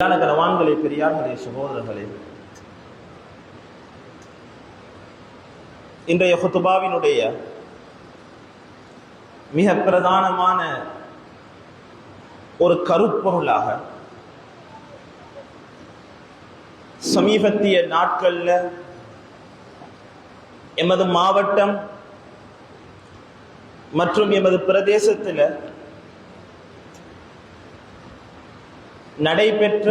கனவான்களே, பெரியார்களே, சகோதரர்களே, இன்றைய ஹுத்துபாவினுடைய மிக பிரதானமான ஒரு கருப்பொருளாக சமீபத்திய நாட்கள்ல எமது மாவட்டம் மற்றும் எமது பிரதேசத்தில் நடைபெற்ற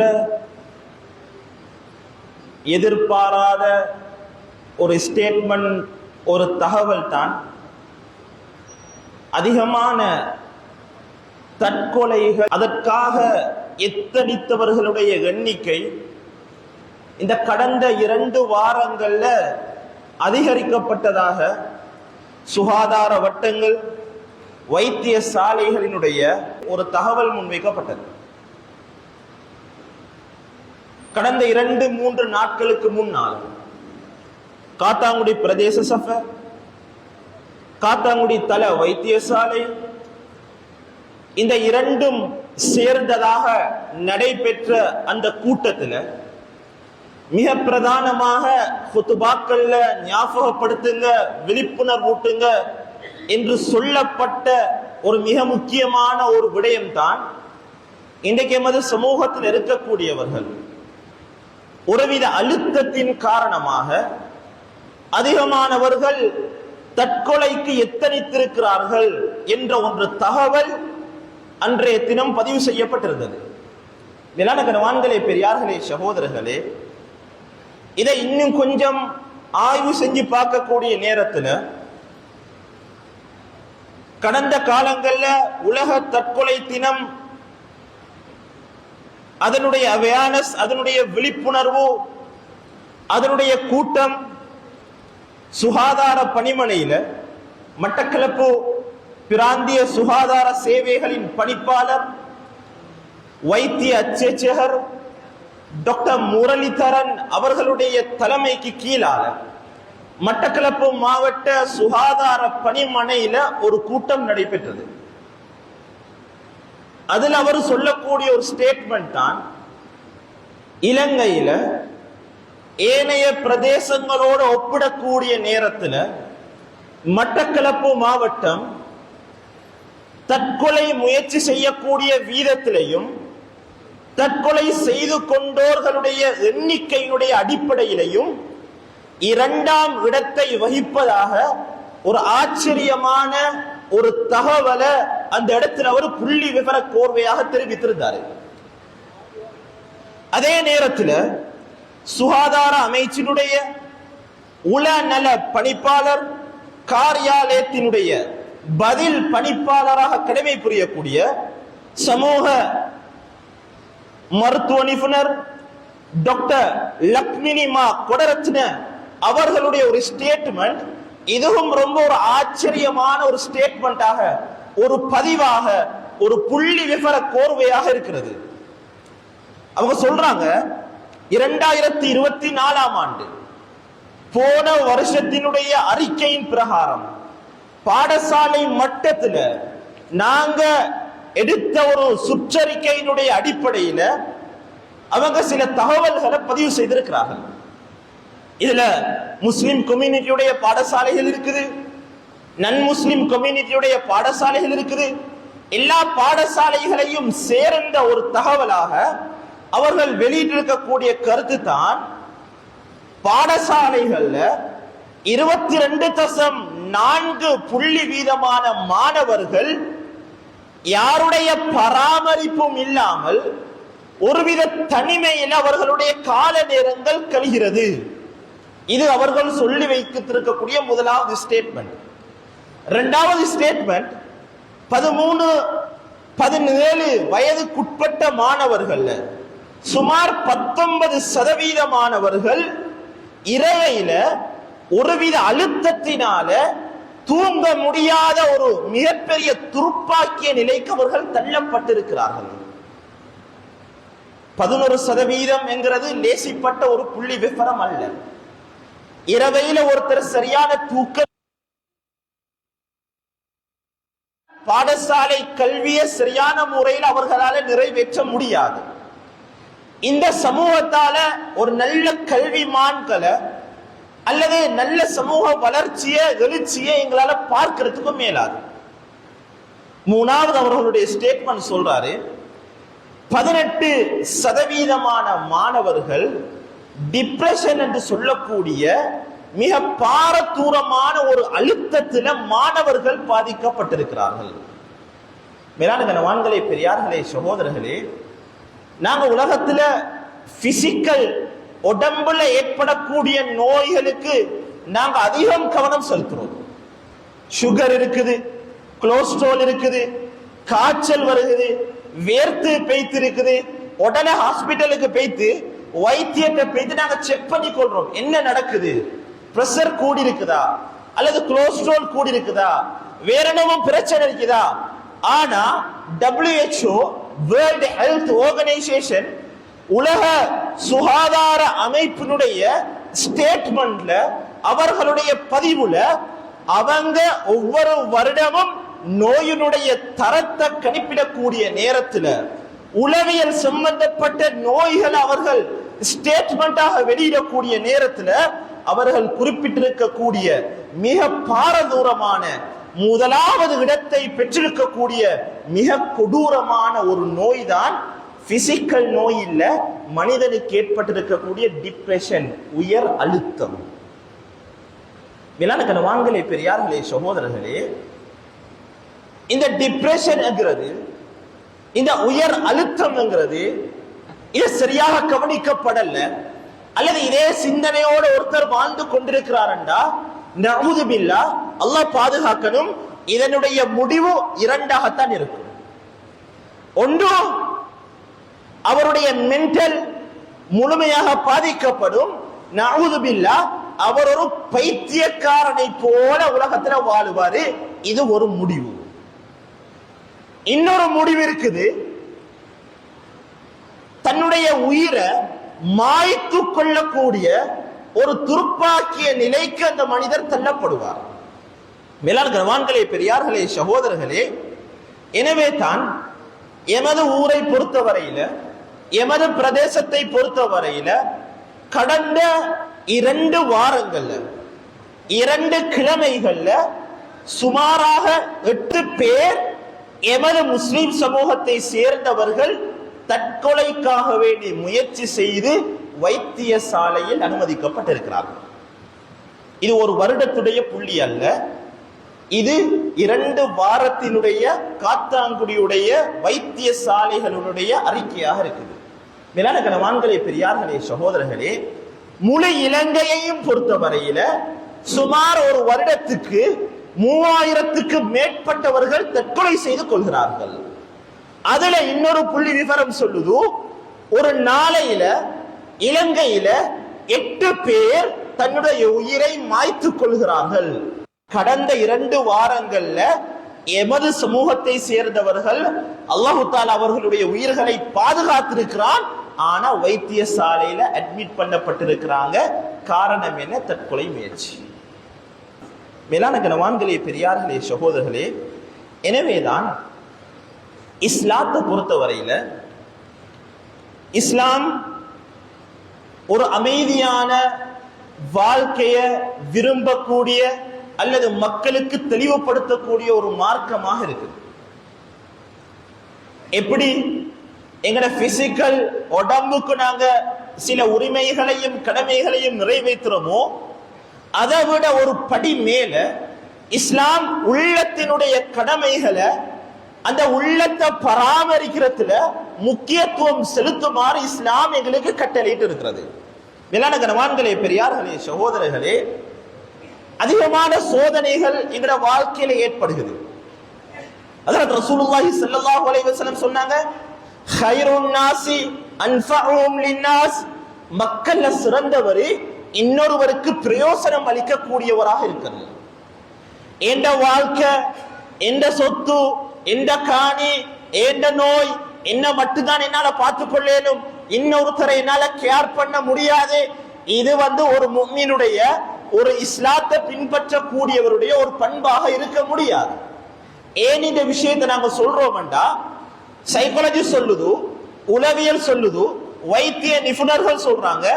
எதிர்பாராத ஒரு ஸ்டேட்மெண்ட், ஒரு தகவல் தான் அதிகமான தற்கொலைகள், அதற்காக எத்தனித்தவர்களுடைய எண்ணிக்கை இந்த கடந்த 2 வாரங்கள்ல அதிகரிக்கப்பட்டதாக சுகாதார வட்டங்கள், வைத்தியசாலைகளினுடைய ஒரு தகவல் முன்வைக்கப்பட்டது. கடந்த 2-3 நாட்களுக்கு முன்னால் காத்தாங்குடி பிரதேச சபை, காத்தாங்குடி தல வைத்தியசாலை, இந்த 2ம் சேர்ந்ததாக நடைபெற்ற அந்த கூட்டத்தில் மிக பிரதானமாக ஹுத்துபாக்கள்ல ஞாபகப்படுத்துங்க, விழிப்புணர்வூட்டுங்க என்று சொல்லப்பட்ட ஒரு மிக முக்கியமான ஒரு விடயம்தான் இன்றைக்கு எமது சமூகத்தில் இருக்கக்கூடியவர்கள் ஒருவித அழுத்தத்தின் காரணமாக அதிகமானவர்கள் தற்கொலைக்கு எத்தனித்திருக்கிறார்கள் என்ற ஒன்று தகவல் அன்றைய தினம் பதிவு செய்யப்பட்டிருந்தது. மேலான கனவான்களே, பெரியார்களே, சகோதரர்களே, இதை இன்னும் கொஞ்சம் ஆய்வு செஞ்சு பார்க்கக்கூடிய நேரத்தில் கடந்த காலங்கள்ல உலக தற்கொலை தினம், அதனுடைய அவேர்னஸ், அதனுடைய விழிப்புணர்வு, அதனுடைய கூட்டம் சுகாதார பணிமனையில மட்டக்களப்பு பிராந்திய சுகாதார சேவைகளின் பணிப்பாளர் வைத்திய அச்சேச்சகர் டாக்டர் முரளிதரன் அவர்களுடைய தலைமைக்கு கீழாக மட்டக்களப்பு மாவட்ட சுகாதார பணிமனையில ஒரு கூட்டம் நடைபெற்றது. அதில் அவர் சொல்லக்கூடிய ஒரு ஸ்டேட்மெண்ட் தான், இலங்கையில ஏனைய பிரதேசங்களோடு ஒப்பிடக்கூடிய நேரத்தில் மட்டக்களப்பு மாவட்டம் தற்கொலை முயற்சி செய்யக்கூடிய வீதத்திலையும் தற்கொலை செய்து கொண்டோர்களுடைய எண்ணிக்கையினுடைய அடிப்படையிலையும் 2ஆம் இடத்தை வகிப்பதாக ஒரு ஆச்சரியமான ஒரு தகவலை அந்த இடத்தில் அவர் புள்ளி விவர கோர்வையாக தெரிவித்திருந்தார். அதே நேரத்தில் சுகாதார அமைச்சினுடைய உளநல பணிப்பாளர் காரியாலயத்தினுடைய பதில் பணிப்பாளராக கடமை புரியக்கூடிய சமூக மருத்துவ நிபுணர் டாக்டர் லக்ஷ்மினிமா கொடரத்ன அவர்களுடைய ஒரு ஸ்டேட்மெண்ட், இதுவும் ரொம்ப ஒரு ஆச்சரியமான ஒரு ஸ்டேட்மெண்டாக, ஒரு பதிவாக, ஒரு புள்ளி விவர கோர்வையாக இருக்கிறது. அவங்க சொல்றாங்க, 2024ஆம் ஆண்டு போன வருஷத்தினுடைய அறிக்கையின் பிரகாரம் பாடசாலை மட்டத்தில் நாங்க எடுத்த ஒரு சுற்றறிக்கையினுடைய அடிப்படையில் அவங்க சில தகவல்களை பதிவு செய்திருக்கிறார்கள். இதுல முஸ்லிம் கம்யூனிட்டியுடைய பாடசாலைகள் இருக்குது, நன் முஸ்லிம் கம்யூனிட்டியுடைய பாடசாலைகள் இருக்குது. எல்லா பாடசாலைகளையும் சேர்ந்த ஒரு தகவலாக அவர்கள் வெளியிட்டிருக்கக்கூடிய கருத்து தான், பாடசாலைகள்ல 22.4% மாணவர்கள் யாருடைய பராமரிப்பும் இல்லாமல் ஒருவித தனிமையில் அவர்களுடைய கால நேரங்கள் கழிகிறது. இது அவர்கள் சொல்லி வைத்திருக்கக்கூடிய முதலாவது ஸ்டேட்மெண்ட். 2வது ஸ்டேட்மெண்ட், 13-17 வயதுக்குட்பட்ட மாணவர்கள் சுமார் 19% மாணவர்கள் இரவையில ஒருவித அழுத்தத்தினால தூங்க முடியாத ஒரு மிகப்பெரிய துருப்பாக்கிய நிலைக்கு அவர்கள் தள்ளப்பட்டிருக்கிறார்கள். 11% என்கிறது லேசிப்பட்ட ஒரு புள்ளி விவரம் அல்ல. இரவையில ஒருத்தர் சரியான தூக்க பாடசாலை கல்வியை சரியான முறையில் அவர்களால் நிறைவேற்ற முடியாது. இந்த சமூகத்தால ஒரு நல்ல கல்விமான்களை அல்லது நல்ல சமூக வளர்ச்சியை எழுச்சியை எங்களால பார்க்கிறதுக்கும் மேலாது. மூணாவது அவர்களுடைய ஸ்டேட்மெண்ட் சொல்றாரு, 18% மாணவர்கள் டிப்ரெஷன் என்று சொல்லக்கூடிய மிக பாரதூரமான ஒரு அழுத்தத்தில் மாணவர்கள் பாதிக்கப்பட்டிருக்கிறார்கள். மேலான கனவான்களே, பெரியார்களே, சகோதரர்களே, நாங்க உலகத்துல பிசிக்கல் உடம்புல ஏற்படக்கூடிய நோய்களுக்கு நாங்க அதிகம் கவனம் செலுத்துறோம். சுகர் இருக்குது, கொலஸ்ட்ரால் இருக்குது, காய்ச்சல் வருகிறது, வேர்த்து பெய்த்து இருக்குது, உடனே ஹாஸ்பிட்டலுக்கு பெய்த்து வைத்தியத்தை பெய்த்து நாங்க செக் பண்ணி கொள்றோம். என்ன நடக்குது? பிரஷர் கூடி இருக்குதா அல்லது கொலஸ்ட்ரால் கூடி இருக்குதா, வேற என்னவும் பிரச்சனை இருக்குதா? ஆனா WHO, வேர்ல்ட் ஹெல்த் ஆர்கனைசேஷன், உலக சுகாதார அமைப்பினுடைய ஸ்டேட்மெண்ட்ல, அவர்களுடைய பதிவுல, அவங்க ஒவ்வொரு வருடமும் நோயினுடைய தரத்தை கணிப்பிடக்கூடிய நேரத்தில் உளவியல் சம்பந்தப்பட்ட நோய்கள் அவர்கள் ஸ்டேட்மெண்டாக வெளியிடக்கூடிய நேரத்தில் அவர்கள் குறிப்பிட்டிருக்கக்கூடிய மிக பாரதூரமான முதலாவது இடத்தை பெற்றிருக்கக்கூடிய மிக கொடூரமான ஒரு நோய் தான் பிசிக்கல் நோய் இல்ல, மனிதனுக்கு ஏற்பட்டிருக்கக்கூடிய டிப்ரெஷன், உயர் அழுத்தம். மேலான கனவான்களே, பெரியார்களே, சகோதரர்களே, இந்த டிப்ரெஷன் என்கிறது, இந்த உயர் அழுத்தம் என்கிறது, இது சரியாக கவனிக்கப்படல அல்லது இதே சிந்தனையோடு ஒருத்தர் வாழ்ந்து கொண்டிருக்கிறார்டா, நஊது பில்லாஹ், அல்லாஹ் பாதுகாக்கணும், இதனுடைய முடிவு இரண்டாகத்தான் இருக்கும். ஒன்று, அவருடைய மென்டல் முழுமையாக பாதிக்கப்படும், நஊது பில்லாஹ், அவர் ஒரு பைத்தியக்காரனை போல உலகத்தில் வாழுவாரு. இது ஒரு முடிவு. இன்னொரு முடிவு இருக்குது, தன்னுடைய உயிரை மாய்த்து கொள்ளக்கூடிய ஒரு துர்ப்பாக்கிய நிலைக்கு அந்த மனிதர் தள்ளப்படுவார். மேலான கனவான்களே, பெரியார்களே, சகோதரர்களே, எனவே தான் எமது ஊரை பொறுத்தவரையில, எமது பிரதேசத்தை பொறுத்தவரையில கடந்த 2 வாரங்கள்ல, 2 கிழமைகள்ல சுமாராக 8 பேர் எமது முஸ்லிம் சமூகத்தை சேர்ந்தவர்கள் தற்கொலைக்காக வேண்டி முயற்சி செய்து வைத்தியசாலையில் அனுமதிக்கப்பட்டிருக்கிறார்கள். இது ஒரு வருடத்துடைய புள்ளி அல்ல, இது 2 வாரத்தினுடைய காத்தாங்குடியுடைய வைத்தியசாலைகளுடைய அறிக்கையாக இருக்குது. மேலான கனவான்களே, பெரியார்களே, சகோதரர்களே, முழு இலங்கையையும் பொறுத்தவரையில சுமார் ஒரு வருடத்துக்கு 3000க்கு மேற்பட்டவர்கள் தற்கொலை செய்து கொள்கிறார்கள். அதுல இன்னொரு புள்ளி விவரம் சொல்லுது, ஒரு நாளையில இலங்கையில 8 பேர் தன்னுடைய உயிரை மாய்த்து கொள்கிறார்கள். கடந்த 2 வாரங்கள்ல எமது சமூகத்தை சேர்ந்தவர்கள் அல்லாஹு தஆலா அவர்களுடைய உயிர்களை பாதுகாத்திருக்கிறான். ஆனா வைத்தியசாலையில அட்மிட் பண்ணப்பட்டிருக்கிறாங்க. காரணம் என்ன? தற்கொலை முயற்சி. மேலான கனவான்களே, பெரியார்களே, சகோதரர்களே, எனவேதான் இஸ்லாத்தை பொறுத்தவரையில இஸ்லாம் ஒரு அமைதியான வாழ்க்கைய விரும்பக்கூடிய அல்லது மக்களுக்கு தெளிவுபடுத்தக்கூடிய ஒரு மார்க்கமாக இருக்குது. எப்படி எங்கட பிசிக்கல் உடம்புக்கு நாங்க சில உரிமைகளையும் கடமைகளையும் நிறைவேற்றுறோமோ, அதை விட ஒரு படி மேல இஸ்லாம் உள்ளத்தினுடைய கடமைகளை, அந்த உள்ளத்தை பராமரிக்கிறதுல முக்கியத்துவம் செலுத்துமாறு இஸ்லாம் எங்களுக்கு கட்டளையிட்டு இருக்கிறது. மேலான கனவான்களே, பெரியார்களே, சகோதரர்களே, அதிகமான சோதனைகள் எங்கட வாழ்க்கையில ஏற்படுகிறது. ஹஜ்ரத் ரசூலுல்லாஹி ஸல்லல்லாஹு அலைஹி வஸல்லம் சொன்னாங்க, கைருன் நாசி அன்ஃபஉஹும் லின்னாஸ், மக்கள்ல சிறந்தவர் இன்னொருவருக்கு பிரயோசனம் அளிக்கக்கூடியவராக இருக்கிறது. எந்த வாழ்க்கை, எந்த சொத்து, எந்த காணி, எந்த நோய் என்ன மட்டும்தான் என்னால பார்த்துக் கொள்ளேனும், இன்னொருத்தரை என்னால கேர் பண்ண முடியாது. இது ஒரு முஃமினுடைய, ஒரு இஸ்லாத்தை பின்பற்றக்கூடியவருடைய ஒரு பண்பாக இருக்க முடியாது. ஏன் இந்த விஷயத்தை நாங்க சொல்றோம்டா, சைக்காலஜி சொல்லுது, உளவியல் சொல்லுது, வைத்திய நிபுணர்கள் சொல்றாங்க.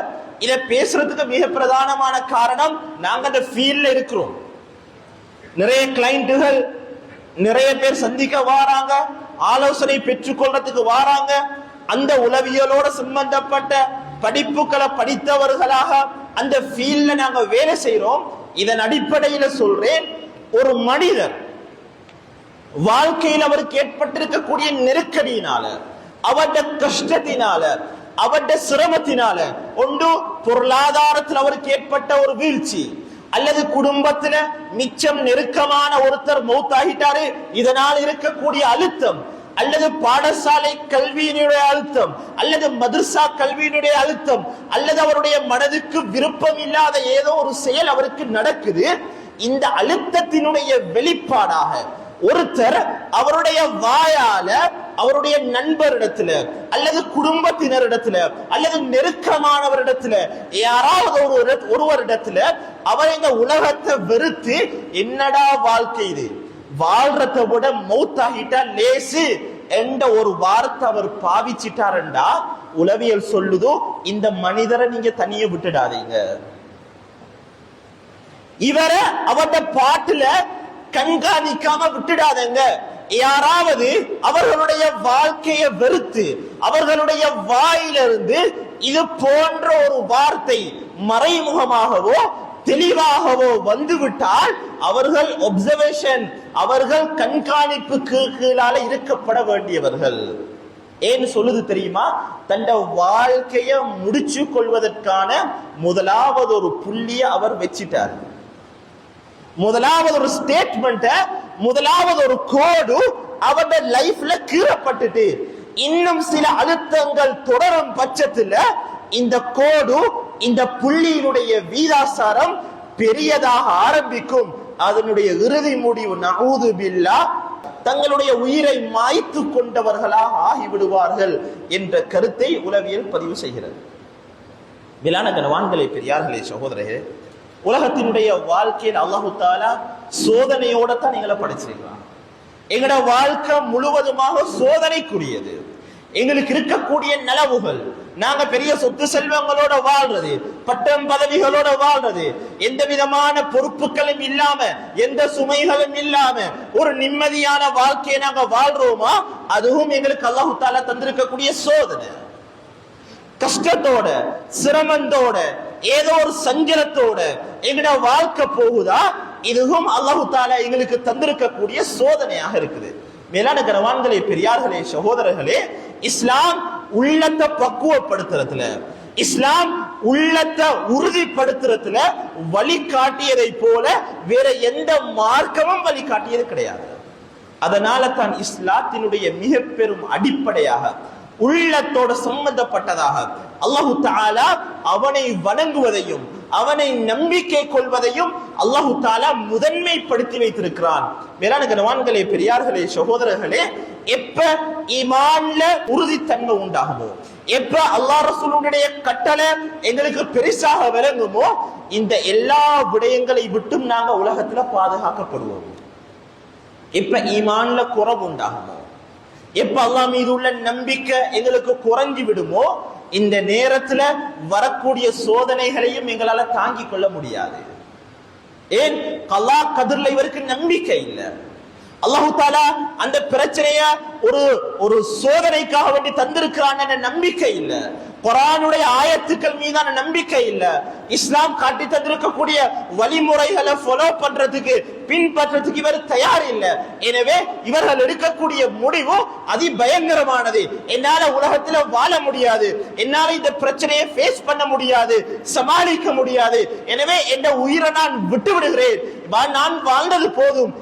இதை பேசுறதுக்கு மிக பிரதானமான காரணம் நாங்க அந்த ஃபீல்ட்ல இருக்கிறோம். நிறைய கிளைண்டுகள் நிறைய பேர் சந்திக்க வாராங்க, ஆலோசனை பெற்றுக்கொள்றதுக்கு வாராங்க. அந்த உளவியலோட சம்பந்தப்பட்ட படிப்புகளை படித்தவர்களாக அந்த ஃபீல்ட்ல நாங்க வேலை செய்யறோம். இதன் அடிப்படையில சொல்றேன், ஒரு மனிதர் வாழ்க்கையில் அவருக்கு ஏற்பட்டிருக்கக்கூடிய நெருக்கடியினால, அவருடைய கஷ்டத்தினால, அவருடைய சிரமத்தினால, ஒன்று பொருளாதாரத்தில் அவருக்கு ஏற்பட்ட ஒரு வீழ்ச்சி, அல்லது குடும்பத்துல மிச்சம் நெருக்கமான ஒருத்தர் மௌத்தாகிட்டாரு, இதனால் இருக்கக்கூடிய அழுத்தம், அல்லது பாடசாலை கல்வியினுடைய அழுத்தம், அல்லது மதர்சா கல்வியினுடைய அழுத்தம், அல்லது அவருடைய மனதுக்கு விருப்பம் இல்லாத ஏதோ ஒரு செயல் அவருக்கு நடக்குது. இந்த அழுத்தத்தினுடைய வெளிப்பாடாக ஒருத்தர் அவருடைய வாயால அவருடைய நண்பரிடத்துல, அல்லது குடும்பத்தினரிடத்துல, அல்லது நெருக்கமானவரிடத்துல, யாராவது ஒருவரிடத்துல அவர் இந்த உலகத்தை வெறுத்து, என்னடா வாழ்க்கை இது, வாழ்றதை விட மௌத்தாகிட்டா லேசு என்ற ஒரு வார்த்தை அவர் பாவிச்சிட்டாருண்டா, உளவியல் சொல்லுதோ இந்த மனிதரை நீங்க தனியே விட்டுடாதீங்க. இவரை அவருடைய பாட்டுல கண்காணிக்காம விட்டுடாதங்க. யாராவது அவர்களுடைய வாழ்க்கையை வெறுத்து அவர்களுடைய வாயிலிருந்து இது போன்ற ஒரு வார்த்தை மறைமுகமாகவோ தெளிவாகவோ வந்துவிட்டால் அவர்கள் ஒப்சர்வேஷன், அவர்கள் கண்காணிப்புக்கு கீழால இருக்கப்பட வேண்டியவர்கள். ஏன்னு சொல்லுது தெரியுமா? தன் வாழ்க்கையை முடிச்சு கொள்வதற்கான முதலாவது ஒரு புள்ளிய அவர் வச்சிட்டார். முதலாவது ஒரு ஸ்டேட்மெண்ட், முதலாவது ஒரு கோடு அவருடைய லைஃப்ல கீறப்பட்டுட்டு, இன்னும் சில அழுத்தங்கள் தொடரும் பட்சத்துல இந்த கோடு, இந்த புள்ளியினுடைய வீதாசாரம் பெரியதாக ஆரம்பிக்கும். அதனுடைய இறுதி முடிவு நஊது பில்லாஹ், தங்களுடைய உயிரை மாய்த்து கொண்டவர்களாக ஆகிவிடுவார்கள் என்ற கருத்தை உளவியல் பதிவு செய்கிறது. மேலான கனவான்களே, பெரியார்களே, சகோதரர்களே, உலகத்தினுடைய வாழ்க்கையில் அல்லாஹு தஆலா சோதனையோட தான் எங்களை படைச்சிருக்கிறான். எங்களோட வாழ்க்கை முழுவதுமாக சோதனைக்குரியது. எங்களுக்கு இருக்கக்கூடிய நலவுகள், நாங்க பெரிய சொத்து செல்வங்களோட வாழ்றது, பட்டம் பதவிகளோட வாழ்றது, எந்த விதமான பொறுப்புகளும் இல்லாம, எந்த சுமைகளும் இல்லாம ஒரு நிம்மதியான வாழ்க்கையை நாங்க வாழ்றோமா, அதுவும் எங்களுக்கு அல்லாஹு தஆலா தந்திருக்கக்கூடிய சோதனை. கஷ்டத்தோட, சிரமத்தோட, ஏதோ ஒரு சஞ்சலத்தோட எங்கட வாழ்க்கை போகுதா, இதுவும் அல்லாஹு தஆலா எங்களுக்கு தந்திருக்கக்கூடிய சோதனையாக இருக்குது. மேலான கனவான்களே, பெரியார்களே, சகோதரர்களே, இஸ்லாம் உள்ளத்தை பக்குவப்படுத்துறதுல, இஸ்லாம் உள்ளத்தை உறுதிப்படுத்துறதுல வழிகாட்டியதை போல வேற எந்த மார்க்கமும் வழிகாட்டியது கிடையாது. அதனால தான் இஸ்லாத்தினுடைய மிக பெரும் அடிப்படையாக, உள்ளத்தோட சம்பந்தப்பட்டதாக அல்லாஹு தஆலா அவனை வணங்குவதையும் அவனை நம்பிக்கை கொள்வதையும் அல்லாஹு தஆலா முதன்மைப்படுத்தி வைத்திருக்கிறான். மேலான கனவான்களே, பெரியார்களே, சகோதரர்களே, எப்ப ஈமான்ல உறுதித்தன்மை உண்டாகுமோ, எப்ப அல்லாஹ் ரசூலுடைய கட்டளை எங்களுக்கு பெருசாக விளங்குமோ, இந்த எல்லா விடயங்களை விட்டும் நாங்க உலகத்துல பாதுகாக்கப்படுவோம். எப்ப ஈமான்ல குறைவு உண்டாகுமோ, எப்ப அல்லாஹ் மீது உள்ள நம்பிக்கை எங்களுக்கு குறைஞ்சு விடுமோ, இந்த நேரத்துல வரக்கூடிய சோதனைகளையும் எங்களால தாங்கிக் கொள்ள முடியாது. ஏன்? கலா கதிர்ல இவருக்கு நம்பிக்கை இல்லை. அல்லாஹு தஆலா அந்த பிரச்சனைய ஒரு சோதனைக்காக வேண்டி தந்திருக்கிறான் என்ற நம்பிக்கை இல்ல. குர்ஆனுடைய ஆயத்துக்கள் மீதான நம்பிக்கை இல்ல. இஸ்லாம் காட்டி தந்திருக்கக்கூடிய வழிமுறைகளை ஃபாலோ பண்றதுக்கு, பின்பற்றதுக்கு இவர் தயார் இல்ல. எனவே இவர்கள் எடுக்கக்கூடிய முடிவு அதி பயங்கரமானது. என்னால உலகத்துல வாழ முடியாது, என்னால இந்த பிரச்சனையை ஃபேஸ் பண்ண முடியாது, சமாளிக்க முடியாது, எனவே என் உயிரை நான் விட்டு விடுகிறேன், நான் வாழ்ந்தது போதும்.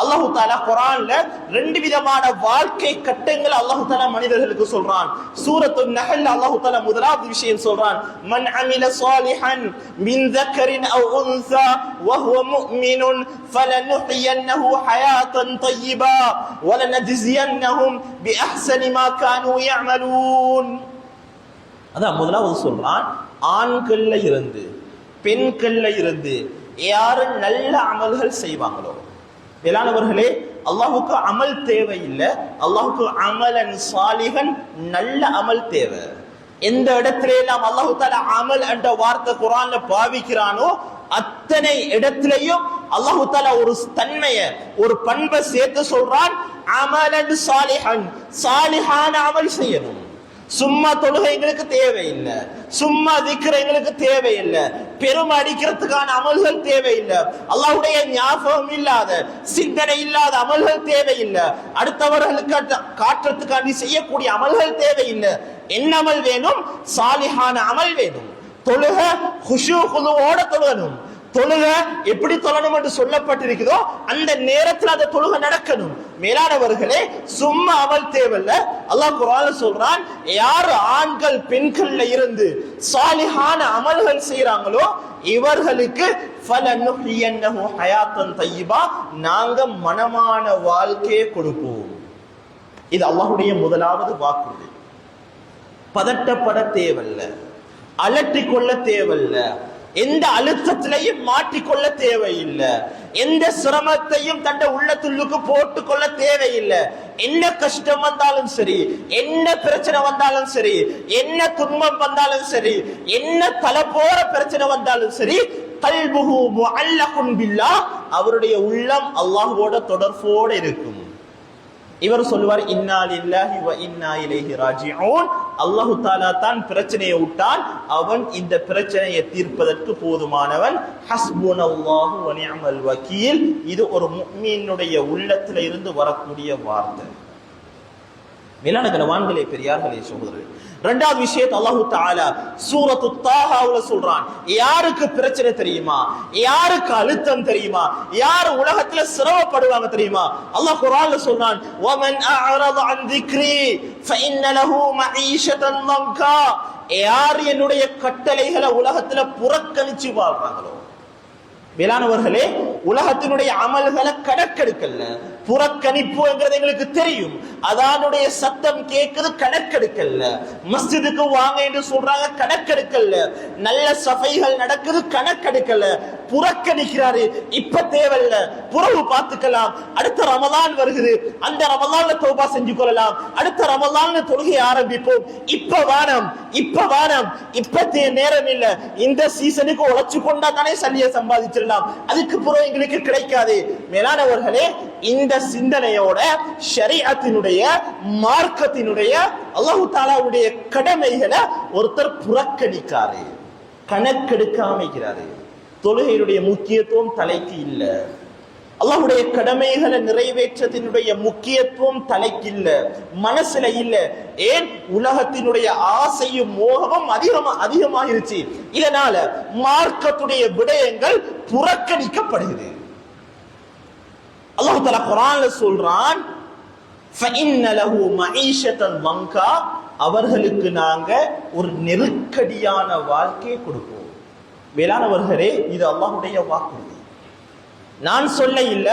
அல்லாஹு தஆலா குர்ஆன்ல ரெண்டு விதமான வாழ்க்கை கட்டங்கள் அல்லாஹு தஆலா மனிதர்களுக்கு சொல்றான். சூரத்துன் நஹ்ல் அல்லாஹு தஆலா முதலாவது விஷயம் சொல்றான், மன் அமில சாலிஹன் மின் ذكرٍ أو أنثى وهو مؤمن فلنحيينه حياة طيبة ولنجزينهم بأحسن ما كانوا يعملون. அதான் முதலாவது சொல்றான், ஆண்கள்ல இருந்து பெண்கள்ல இருந்து யாரு நல்ல அமல்கள் செய்வாங்களோ, மேலானவர்களே, அல்லாஹ்வுக்கு அமல் தேவையில்லை, அல்லாஹ்வுக்கு அமலன் சாலிஹன் நல்ல அமல் தேவை. எந்த இடத்துல எல்லாம் அல்லாஹ் தஆலா அமல் என்ற வார்த்தை குர்ஆன்ல பாவிக்கிறானோ அத்தனை இடத்திலையும் அல்லாஹ் தஆலா ஒரு தன்மையை ஒரு பண்பை சேர்த்து சொல்றான். அமலன் சாலிஹன், சாலிஹான அமல் செய்யணும். சும்மா தொழுகை எங்களுக்கு தேவையில்லை, சும்மா திக்ர் எங்களுக்கு தேவையில்லை, பெருமை அடிக்கிறதுக்கான அமல்கள் தேவையில்லை, அல்லாஹ்வுடைய ஞாபகம் இல்லாத சிந்தனை இல்லாத அமல்கள் தேவையில்லை, அடுத்தவர்களுக்கு காட்டுறதுக்காண்டி செய்யக்கூடிய அமல்கள் தேவையில்லை. என்ன அமல் வேணும்? சாலிஹான அமல் வேணும். தொழுக குஷூ குதுவோட தொழுகணும். தொழுக எப்படி தொழணும் என்று சொல்லப்பட்டிருக்கிறதோ அந்த நேரத்தில் அந்த தொழுக நடக்கணும். மேலானவர்களே, சும்மா அமல் தேவையில்ல. அல்லாஹ் குர்ஆன்ல சொல்றான், யார் ஆண்கள் பெண்கள்ல இருந்து சாலிஹான அமல்கள் செய்யறாங்களோ இவர்களுக்கு ஃபலனுஹியன்னஹு ஹயாத்தன் தய்யிபா, நாங்க மனமான வாழ்க்கையை கொடுப்போம். இது அல்லாஹ்வுடைய முதலாவது வாக்குறுதி. பதட்டப்பட தேவையில்ல, அலட்டிக் கொள்ள தேவையில்ல, எந்த அழுத்தத்திலையும் மாற்றிக்கொள்ள தேவையில்லை, எந்த சிரமத்தையும் தன் உள்ளத்துள்ளுக்கு போட்டுக் கொள்ள தேவையில்லை. என்ன கஷ்டம் வந்தாலும் சரி, என்ன பிரச்சனை வந்தாலும் சரி, என்ன துன்பம் வந்தாலும் சரி, என்ன தலை போற பிரச்சனை வந்தாலும் சரி, கல்புஹு முஅல்லகுன் பில்லாஹ், அவருடைய உள்ளம் அல்லாஹ்வோட தொடர்போடு இருக்கும். இவர் சொல்லுவார், இன்னா லில்லாஹி வ இன்னா இலைஹி ராஜிஊன். அல்லாஹ் தஆலா தான் பிரச்சனையை விட்டான், அவன் இந்த பிரச்சனையை தீர்ப்பதற்கு போதுமானவன். ஹஸ்புனல்லாஹு வ நிஅமல் வக்கீல். இது ஒரு முஃமினுடைய உள்ளத்தில இருந்து வரக்கூடிய வார்த்தை. மேலான கனவான்களே, பெரியார்களே, சகோதரர்களே, இரண்டாவது விஷயத்தை அல்லாஹ் தஆலா சூரத்து தாஹாவுல சொல்றான். யாருக்கு பிரச்சனை தெரியுமா? யாருக்கு அழுத்தம் தெரியுமா? யார் உலகத்துல சிரமப்படுவாங்க தெரியுமா? அல்லாஹ் குர்ஆன்ல சொல்றான், வமன் அஅரத அன் திக்ரி ஃபஇன்ன லஹு மஈஷத்தன் லங்கா. யார் என்னுடைய கட்டளைகளை உலகத்துல புறக்கணிச்சு வாழ்றாங்களோ, மேலானவர்களே, உலகத்தினுடைய அமல்களை கணக்கெடுக்கல. புறக்கணிப்புங்கிறது எங்களுக்கு தெரியும். அதானுடைய சத்தம் கேட்குது, கணக்கெடுக்கல. மஸ்ஜிதுக்கு வாங்க என்று சொல்றாங்க, கணக்கெடுக்கல. நல்ல சபைகள் நடக்குது, கணக்கெடுக்கல. புறக்கணிக்கிறாரு. இப்ப தேவையில்ல, புறவு பார்த்துக்கலாம். அடுத்த ரமலான் வருகிறது, அந்த ரமலான்ல தௌபா செஞ்சு கொள்ளலாம். அடுத்த ரமலான்ல தொழுகை ஆரம்பிப்போம். இப்ப வானம், இப்ப வானம், இப்ப நேரம் இல்ல. இந்த சீசனுக்கு உழைச்சு கொண்டா தானே சல்லியை சம்பாதிச்சிடலாம், அதுக்கு புறம் எங்களுக்கு கிடைக்காது. மேலானவர்களே, இந்த சிந்தனையோட ஷரீஅத்தினுடைய மார்க்கத்தினுடைய அல்லாஹ் தஆலாவுடைய கடமைகளை ஒருத்தர் புறக்கணிக்காரு, கணக்கெடுக்காமைக்கிறாரு. தொழுகையினுடைய முக்கியத்துவம் தலைக்கு இல்ல, அல்லாஹ்வுடைய கடமைகளை நிறைவேற்றத்தினுடைய முக்கியத்துவம் தலைக்கு இல்ல, மனசுல இல்ல. ஏன்? உலகத்தினுடைய ஆசையும் மோகமும் அதிகமாயிருச்சு. இதனால மார்க்கத்துடைய விடயங்கள் புறக்கணிக்கப்படுகிறது. அல்லாஹ் தஆலா குர்ஆன்ல சொல்றான், ஃபஇன்ன லஹு மஈஷத்தன் லங்கா, அவர்களுக்கு நாங்க ஒரு நெருக்கடியான வாழ்க்கையை கொடுப்போம். வேளாணவர்களே, இது அல்லாஹ்வுடைய வாக்குறுதி. நான் சொல்ல இல்ல.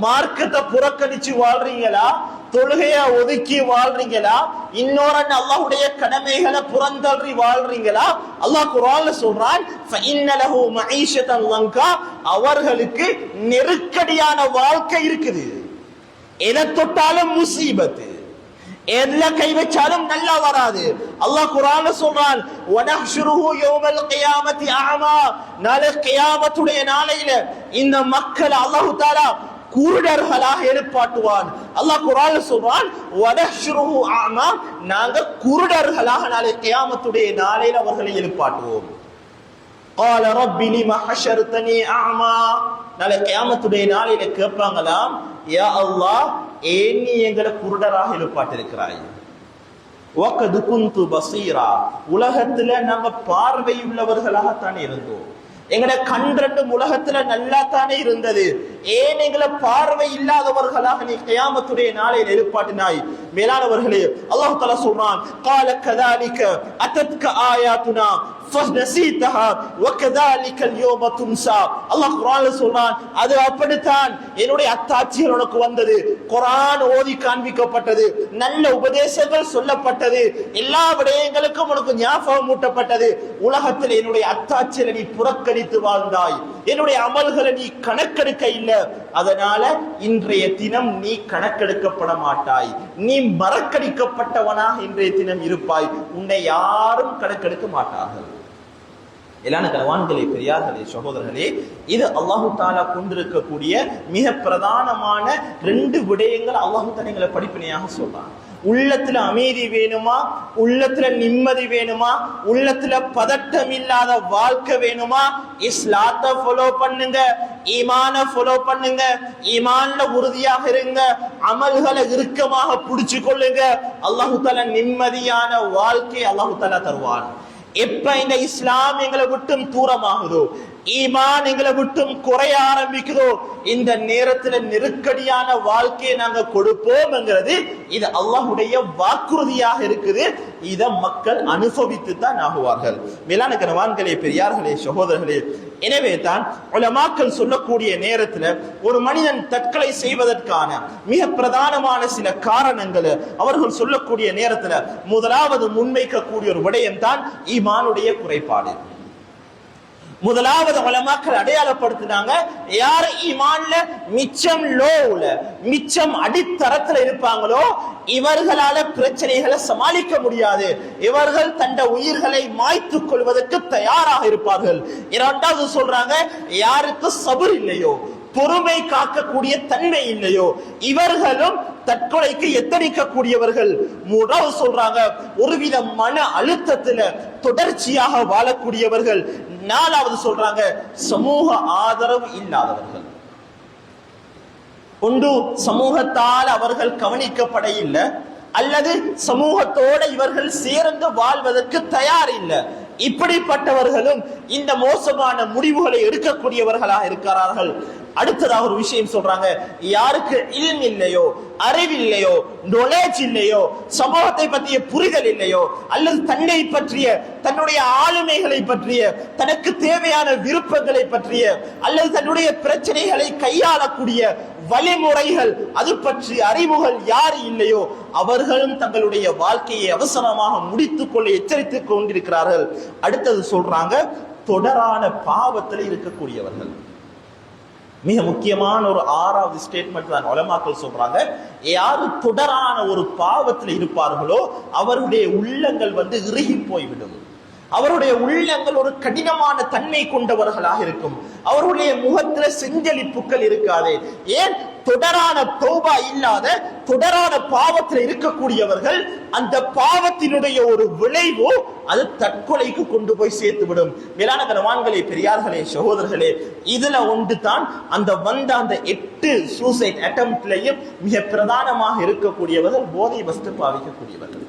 மார்க்கத்தை புறக்கணிச்சு வாழ்றீங்களா, தொழுகைய ஒதுக்கி வாழ்றீங்களா, இன்னொரு அல்லாஹ்வுடைய கடமைகளை புறந்தள்ளி வாழ்றீங்களா? அல்லாஹ் குர்ஆன்ல சொல்றான், ஃபஇன்ன லஹு மஈஷத்தன் லங்கா, அவர்களுக்கு நெருக்கடியான வாழ்க்கை இருக்குது. எதை தொட்டாலும் முசீபத்து, எதுல கை வச்சாலும் நல்லா வராது. அல்லாஹ் குர்ஆன்ல சொல்றான், வனஹ்ஷுருஹு யௌமல் கியாமத்தி அஅமா, நாளை கியாமத்துடைய நாளையில இந்த மக்கள் அல்லாஹ் தஆலா குருடர்களாக எழுப்பாட்டுவான். அல்லாஹ் குர்ஆன்ல சொல்றான், வனஹ்ஷுருஹு அஅமா, நாங்க குருடர்களாக நாளை கியாமத்துடைய நாளையில அவர்களை எழுப்பாட்டுவோம். قال رب لما حشرتني اعمى, நாளை கியாமத்துடைய நாளையில கேட்பாங்களாம், யா அல்லாஹ், ஏன் நீ எங்களை குருடராக எழுப்பாட்டிருக்கிறாய்? وقد كنت بصيرا, உலகத்துல நாங்க பார்வை உள்ளவர்களாகத்தான் இருந்தோம், எங்களை கண்ரெண்டும் உலகத்துல நல்லா தானே இருந்தது, ஏன் எங்களை பார்வை இல்லாதவர்களாக நீ கியாமத்துடைய நாளையில் எழுப்பாட்டினாய்? மேலானவர்களே, அல்லாஹ் தஆலா சொல்றான், قال كذلك اتتك آياتنا فنسيتها وكذلك اليوم تنسى. அல்லாஹ் குர்ஆன்ல சொல்றான், அது அப்படித்தான் என்னுடைய அத்தாட்சிகள் உனக்கு வந்தது, குர்ஆன் ஓதி காண்பிக்கப்பட்டது, நல்ல உபதேசங்கள் சொல்லப்பட்டது, எல்லா விடயங்களுக்கும் உனக்கு ஞாபகம் ஊட்டப்பட்டது. உலகத்தில் என்னுடைய அத்தாட்சிகளை நீ புறக்கணி புறக்கணித்து வாழ்ந்தாய், என்னுடைய அமல்களை நீ கணக்கெடுக்க இல்லை, அதனால இன்றைய தினம் நீ கணக்கெடுக்கப்பட மாட்டாய், நீ மறக்கடிக்கப்பட்டவனாக இன்றைய தினம் இருப்பாய், உன்னை யாரும் கணக்கெடுக்க மாட்டார்கள். இலான கனவான்களே, பெரியார்களே, சகோதரர்களே, இது அல்லாஹு தாலா கொண்டிருக்கக்கூடிய மிக பிரதானமான 2 விடயங்கள் அல்லாஹு தாலா எங்களை படிப்பினையாக சொல்றான். உள்ளத்துல அமைதி வேணுமா, உள்ளத்துல நிம்மதி வேணுமா, உள்ளத்துல பதட்டம் இல்லாத வாழ்க்கை வேணுமா, இஸ்லாத்தை ஃபாலோ பண்ணுங்க, ஈமான ஃபாலோ பண்ணுங்க, ஈமான்ல உறுதியாக இருங்க, அமல்களை இறுக்கமாக பிடிச்சு கொள்ளுங்க. அல்லாஹு தாலா நிம்மதியான வாழ்க்கை அல்லாஹு தாலா தருவான். எப்ப இந்த இஸ்லாம் எங்களை விட்டும் தூரமாகுதோ, ஈமான் எங்களை விட்டும் குறைய ஆரம்பிக்குதோ, இந்த நேரத்துல நெருக்கடியான வாழ்க்கையை நாங்க கொடுப்போம்ங்கிறது இது அல்லாஹ்வுடைய வாக்குறுதியாக இருக்குது. இத மக்கள் அனுபவித்து தான் ஆகுவார்கள். மேலான கனவான்களே, பெரியார்களே, சகோதரர்களே, எனவே தான் உலமாக்கள் சொல்லக்கூடிய நேரத்துல ஒரு மனிதன் தற்கொலை செய்வதற்கான மிக பிரதானமான சில காரணங்களை அவர்கள் சொல்லக்கூடிய நேரத்துல முதலாவது முன்வைக்கக்கூடிய ஒரு விடயம் தான் ஈமானுடைய குறைபாடு. முதலாவது உலமாக்கள் அடையாளப்படுத்தினாங்க, யார் ஈமான்ல மிச்சம் லோவுல, மிச்சம் அடித்தரத்துல இருப்பாங்களோ இவர்களால பிரச்சனைகளை சமாளிக்க முடியாது, இவர்கள் தண்ட உயிர்களை மாய்த்துக் கொள்வதற்கு தயாராக இருப்பார்கள். இரண்டாவது சொல்றாங்க, யாருக்கு சபர் இல்லையோ, பொறுமை காக்கக்கூடிய தன்மை இல்லையோ, இவர்களும் தற்கொலைக்கு எத்தனிக்கக்கூடியவர்கள். மூன்றாவது சொல்றாங்க, ஒருவித மன அழுத்தத்துல தொடர்ச்சியாக வாழக்கூடியவர்கள். நாலாவது சொல்றாங்க, சமூக ஆதரவு இல்லாதவர்கள். ஒன்று சமூகத்தால் அவர்கள் கவனிக்கப்பட இல்லை, அல்லது சமூகத்தோட இவர்கள் சேர்ந்து வாழ்வதற்கு தயார் இல்லை. இப்படிப்பட்டவர்களும் இந்த மோசமான முடிவுகளை எடுக்கக்கூடியவர்களாக இருக்கிறார்கள். அடுத்ததாக ஒரு விஷயம் சொல்றாங்க, யாருக்கு இல்ம் இல்லையோ, அறிவில்லையோ, நாலேஜ் இல்லையோ, சமூகத்தை பற்றிய புரிதல் இல்லையோ, அல்லது தன்னை பற்றிய, தன்னுடைய ஆளுமைகளை பற்றிய, தனக்கு தேவையான விருப்பங்களை பற்றிய, அல்லது தன்னுடைய பிரச்சனைகளை கையாளக்கூடிய வழிமுறைகள், அது பற்றி அறிவுகள் யாரு இல்லையோ அவர்களும் தங்களுடைய வாழ்க்கையை அவசரமாக முடித்துக் கொள்ள எச்சரித்துக் கொண்டிருக்கிறார்கள். அடுத்தது சொல்றாங்க, தொடரான பாவத்தில் இருக்கக்கூடியவர்கள். மிக முக்கியமான ஒரு 6வது ஸ்டேட்மெண்ட் தான் உலமாக்கள் சொல்றாங்க, யாரு தொடரான ஒரு பாவத்தில் இருப்பார்களோ அவருடைய உள்ளங்கள் இறுகி போய்விடும், அவருடைய உள்ளங்கள் ஒரு கடினமான தன்மை கொண்டவர்களாக இருக்கும், அவருடைய முகத்துல செஞ்சலிப்புக்கள் இருக்காது. ஏன்? தொடரான தௌபா இல்லாத, தொடரான பாவத்தில் இருக்கக்கூடியவர்கள், அந்த பாவத்தினுடைய ஒரு விளைவோ அது தற்கொலைக்கு கொண்டு போய் சேர்த்துவிடும். மேலான கனவான்களே, பெரியார்களே, சகோதரர்களே, இதுல ஒன்று தான் அந்த 8 சூசைட் அட்டெம்ப்ட்லயும் மிக பிரதானமாக இருக்கக்கூடியவர்கள் போதை வஸ்து பாவிக்கக்கூடியவர்கள்.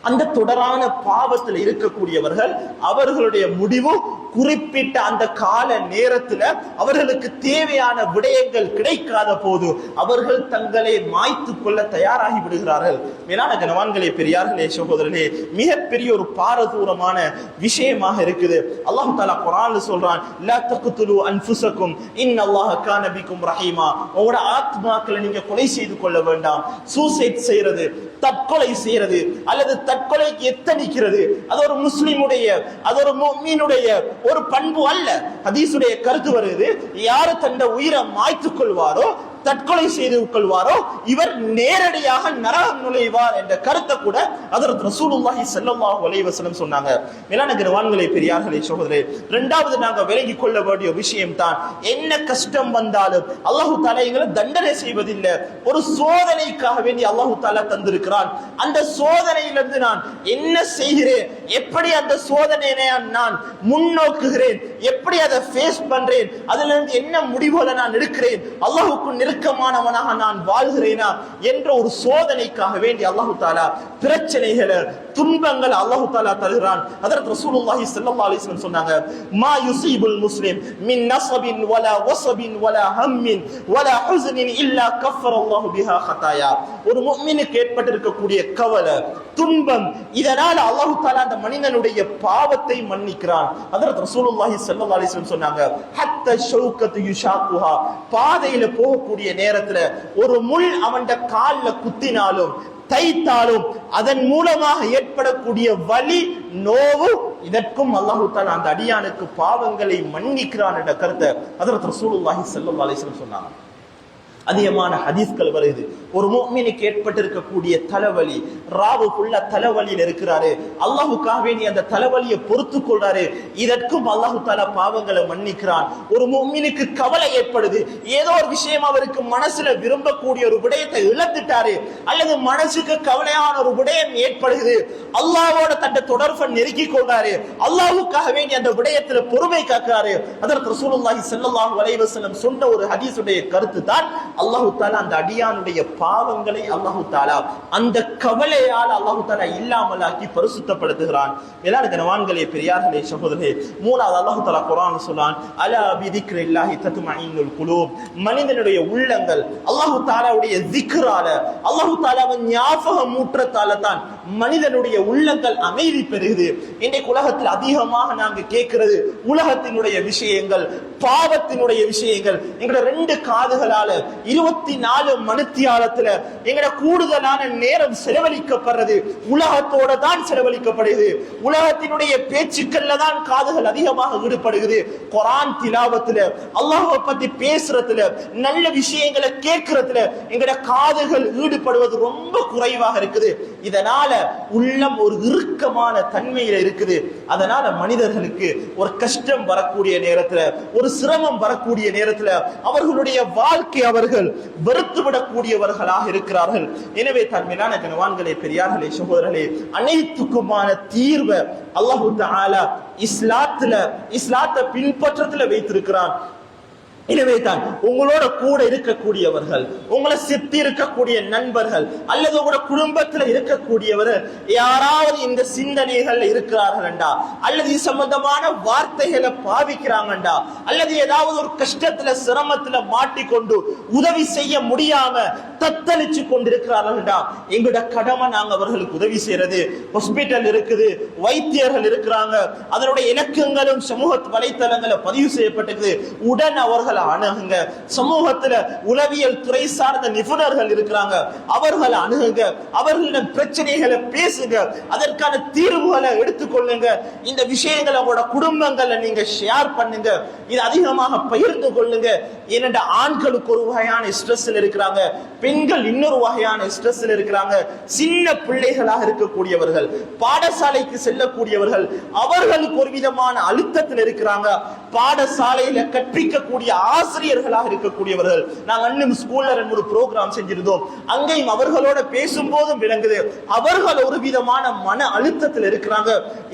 அந்த தொடரான பாவத்தில் இருக்கக்கூடியவர்கள், அவர்களுடைய முடிவு குறிப்பிட்ட அந்த கால நேரத்துல அவர்களுக்கு தேவையான விடயங்கள் கிடைக்காத போது அவர்கள் தங்களை மாய்த்து கொள்ள தயாராகி விடுகிறார்கள். மேலான கனவான்களே, பெரியார்களே, சகோதரர்களே, மிகப்பெரிய ஒரு பாரதூரமான விஷயமாக இருக்குது. அல்லாஹ் தஆலா குர்ஆன்ல சொல்றான், லா தக்துலு அன்ஃபுஸக்கும் இன்னல்லாஹ கான பிக்கும் ரஹீமா. உங்களோட ஆத்மாக்களை நீங்க கொலை செய்து கொள்ள வேண்டாம். சூசைட் செய்யறது, தற்கொலை செய்யறது, அல்லது தற்கொலைக்கு எத்தனிக்கிறது, அது ஒரு முஸ்லிமுடைய, அது ஒரு முஃமினுடைய ஒரு பண்பு அல்ல. ஹதீஸுடைய கருத்து வருது, யாரு தன்னுடைய உயிரை மாய்த்துக் கொள்வாரோ, தற்கொலை செய்து கொள்வாரோ, இவர் நேரடியாக நரகம் நுழைவார் என்ற கருத்தை கூட ஹஜ்ரத் ரசூலுல்லாஹி ஸல்லல்லாஹு அலைஹி வஸல்லம் சொன்னாங்க. மேலான கனவான்களே, பெரியார்களே, சகோதரரே, இரண்டாவது நாங்க விளங்கி கொள்ள வேண்டிய விஷயம் தான், என்ன கஷ்டம் வந்தாலும் அல்லாஹ் தஆலா எங்களை தண்டனை செய்வதில்லை, ஒரு சோதனைக்காக வேண்டி அல்லாஹ் தஆலா தந்திருக்கிறான். அந்த சோதனையிலிருந்து நான் என்ன செய்கிறேன், எப்படி அந்த சோதனையை நான் முன்னோக்குகிறேன், எப்படி அதை ஃபேஸ் பண்றேன், அதுல இருந்து என்ன முடிவுகளை நான் எடுக்கிறேன், அல்லாஹ்வுக்கு நெருக்கமானவனாக நான் வாழ்கிறேனா என்ற ஒரு சோதனைக்காக வேண்டி அல்லாஹ் தஆலா பிரச்சனைகளை, துன்பங்கள் அல்லாஹ் தஆலா தருகிறான். ஹஜ்ரத் ரசூலுல்லாஹி ஸல்லல்லாஹு அலைஹி வஸல்லம் சொன்னாங்க, மா யுஸீபுல் முஸ்லிம் மின் நஸபின் வலா வஸபின் வலா ஹம்மின் வலா ஹுஸ்னின் இல்லா கஃபரல்லாஹு பிஹா ஹதாயா. ஒரு முஃமினுக்கு ஏற்பட்டிருக்கக்கூடிய கவலை, துன்பம், இதனால அல்லாஹ் தஆலா அந்த மனிதனுடைய பாவத்தை மன்னிக்கிறான். ஹஜ்ரத் ரசூலுல்லாஹி ஸல்லல்லாஹு அலைஹி வஸல்லம் சொன்னாங்க, ஹத்தா ஷௌகத்து யுஷாக்குஹா. பாதையில போகக்கூடிய நேரத்துல ஒரு முள் அவன் கால்ல குத்தினாலும் தைத்தாலும் அதன் மூலமாக ஏற்படக்கூடிய வலி நோவு, இதற்கும் அல்லாஹு தஆலா அந்த அடியானுக்கு பாவங்களை மன்னிக்கிறான் என்ற கருத்தை ஹஜ்ரத் ரசூலுல்லாஹி ஸல்லல்லாஹு அலைஹி வஸல்லம் சொன்னாங்க. அதிகமான ஹதீஸ்கள் வருது. ஒரு முஃமினுக்கு ஏற்பட்டிருக்கக்கூடிய தலைவலி, ராவுக்குள்ள தலைவலியில் இருக்கிறாரு, அல்லாஹ்வுக்காக வேண்டி அந்த தலைவலியை பொறுத்து கொள்றாரு, இதற்கும் அல்லாஹ் தஆலா பாவங்களை மன்னிக்கிறான். ஒரு முஃமினுக்கு கவலை ஏற்படுது, ஏதோ ஒரு விஷயம் அவருக்கு மனசுல விரும்பக்கூடிய ஒரு விடயத்தை இழந்துட்டாரு, அல்லது மனசுக்கு கவலையான ஒரு விடயம் ஏற்படுது, அல்லாஹ்வோட தன்னை தொடர்பை நெருக்கிக் கொள்றாரு, அல்லாஹ்வுக்காக வேண்டி அந்த விடயத்துல பொறுமை காக்கிறாரு. அதற்கு ரசூலுல்லாஹி ஸல்லல்லாஹு அலைஹி வஸல்லம் சொன்ன ஒரு ஹதீஸுடைய கருத்து தான், அல்லாஹு தஆலா அந்த அடியானுடைய பாவங்களை அல்லாஹு தஆலா அந்த கவலையால் அல்லாஹு தஆலா இல்லாமலாக்கி பரிசுத்தப்படுத்துகிறான். மேலான கனவான்களே, பெரியார்களே, சகோதரர்களே, மூணாவது அல்லாஹு தஆலா குர்ஆன் சொல்றான், அலா பிதிக்ரில்லாஹி தத்மஇன்னுல் குலூப். மனிதனுடைய உள்ளங்கள் அல்லாஹு தஆலாவுடைய திக்ரால, அல்லாஹு தஆலாவின் ஞாபகம் ஊற்றத்தால தான் மனிதனுடைய உள்ளங்கள் அமைதி பெறுகிறது. இன்றைக்கு உலகத்தில் அதிகமாக நாங்க கேட்கிறது உலகத்தினுடைய விஷயங்கள், பாவத்தினுடைய விஷயங்கள். எங்களோட 2 காதுகளால 24 மணித்தியாலத்துல எங்கட கூடுதலான நேரம் செலவழிக்கப்படுறது உலகத்தோட தான் செலவழிக்கப்படுகிறது. உலகத்தினுடைய பேச்சுக்கள்ல தான் காதுகள் அதிகமாக ஈடுபடுகிறது. குர்ஆன் திலாவத்துல, அல்லாஹ்வை பத்தி பேசுறதுல, நல்ல விஷயங்களை கேட்கறதுல எங்கட காதுகள் ஈடுபடுவது ரொம்ப குறைவாக இருக்குது. இதனால உள்ளம் ஒரு இறுக்கமான தன்மையில இருக்குது. அதனால மனிதர்களுக்கு ஒரு கஷ்டம் வரக்கூடிய நேரத்துல, ஒரு சிரமம் வரக்கூடிய நேரத்துல அவர்களுடைய வாழ்க்கை அவர்கள் வெறுத்துவிடக்கூடியவர்களாக இருக்கிறார்கள். எனவே தன்மையான கனவான்களே, பெரியார்களே, சகோதரர்களே, அனைத்துக்குமான தீர்வை அல்லாஹு தஆலா இஸ்லாத்தை பின்பற்றத்துல வைத்திருக்கிறான். எனவே தான் உங்களோட கூட இருக்கக்கூடியவர்கள், உங்களை சுத்தி இருக்கக்கூடிய நண்பர்கள், அல்லது உங்களோட குடும்பத்தில் இருக்கக்கூடியவர் யாராவது இந்த சிந்தனைகள் இருக்கிறார்கள்டா, அல்லது இது சம்பந்தமான வார்த்தைகளை பாவிக்கிறாங்கண்டா, அல்லது ஏதாவது ஒரு கஷ்டத்துல சிரமத்துல மாட்டிக்கொண்டு உதவி செய்ய முடியாம தத்தளிச்சு கொண்டிருக்கிறார்கள்டா, எங்களோட கடமை நாங்க அவர்களுக்கு உதவி செய்யறது. ஹாஸ்பிட்டல் இருக்குது, வைத்தியர்கள் இருக்கிறாங்க, அதனுடைய இலக்கங்களும் சமூக வலைத்தளங்களை பதிவு செய்யப்பட்டிருக்கு. உடன் அவர்கள் அணுகுங்க. சமூகத்துல உளவியல் துறை சார்ந்த நிபுணர்கள் இருக்கிறாங்க, அவர்களை அணுகுங்க, அவர்களிடம் பிரச்சனைகளை பேசுங்க, அதற்கான தீர்வுகளை எடுத்துக்கொள்ளுங்க. இந்த விஷயங்களை உங்களோட குடும்பங்கள்ல நீங்க ஷேர் பண்ணுங்க, இது அதிகமாக பகிர்ந்து கொள்ளுங்க. ஏனென்ற ஆண்களுக்கு ஒரு வகையான ஸ்ட்ரெஸ்ல இருக்கிறாங்க, பெண்கள் இன்னொரு வகையான ஸ்ட்ரெஸ்ல இருக்கிறாங்க. சின்ன பிள்ளைகளாக இருக்கக்கூடியவர்கள், பாடசாலைக்கு செல்லக்கூடியவர்கள், அவர்களுக்கு ஒரு விதமான அழுத்தத்தில் இருக்கிறாங்க. பாடசாலையில கற்பிக்கக்கூடிய ஆசிரியர்களாக இருக்கக்கூடியவர்கள், நாங்கள் இன்னும் ஸ்கூல்ல 2 ப்ரோக்ராம் செஞ்சிருந்தோம், அங்கேயும் அவர்களோட பேசும்போதும் விளங்குது அவர்கள் ஒரு விதமான மன அழுத்தத்தில் இருக்கிறாங்க.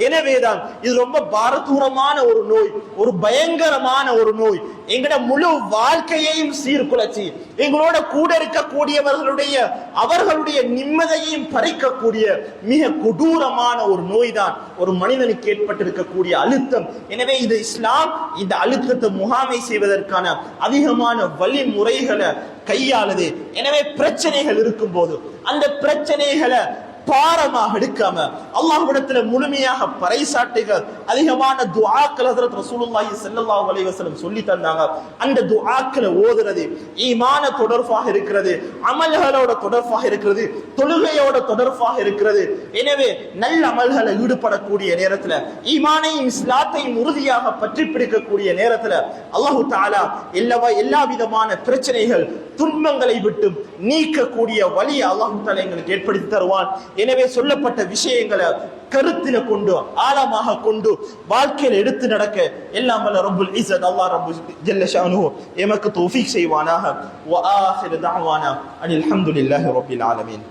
எனவேதான் இது ரொம்ப பாரதூரமான ஒரு நோய், ஒரு பயங்கரமான ஒரு நோய். எங்கட முழு வாழ்க்கையையும் சீர்குலைச்சி எங்களோட கூட இருக்கக்கூடியவர்களுடைய அவர்களுடைய நிம்மதியையும் பறிக்கக்கூடிய மிக கொடூரமான ஒரு நோய் தான் ஒரு மனிதனுக்கு ஏற்பட்டிருக்கக்கூடிய அழுத்தம். எனவே இது இஸ்லாம் இந்த அழுத்தத்தை முகாமை செய்வதற்கான அதிகமான வழிமுறைகளை கையாளுது. எனவே பிரச்சனைகள் இருக்கும் போது அந்த பிரச்சனைகளை பாரமாக எடுக்காம அல்லாஹ்விடத்துல முழுமையாக பறைசாட்டுக. அதிகமான துஆக்கள் ஹஜ்ரத் ரசூலுல்லாஹி ஸல்லல்லாஹு அலைஹி வஸல்லம் சொல்லி தந்தாங்க. அந்த துஆக்களை ஓதுறது ஈமான தொடர்பாக இருக்கிறது, அமல்களோட தொடர்பாக இருக்கிறது, தொழுகையோட தொடர்பாக இருக்கிறது. எனவே நல்ல அமல்களை ஈடுபடக்கூடிய நேரத்துல, ஈமானையும் இஸ்லாத்தையும் உறுதியாக பற்றி பிடிக்கக்கூடிய நேரத்துல அல்லாஹு தஆலா எல்லா விதமான பிரச்சனைகள் துன்பங்களை விட்டு நீக்கக்கூடிய வழியை அல்லாஹு தஆலா எங்களுக்கு ஏற்படுத்தி தருவான். எனவே சொல்லப்பட்ட விஷயங்களை கருத்தில கொண்டு ஆழமாக கொண்டு வாழ்க்கையில் எடுத்து நடக்க எல்லாம் வல்ல ரப்புல் இஸ்ஸத் அல்லாஹ் ரப்பு ஜல்ல ஷானுஹு எமக்கு தௌஃபீக் செய்வானாக. வ ஆகிரு தஅவானா அனில் ஹம்துலில்லாஹி ரப்பில் ஆலமீன்.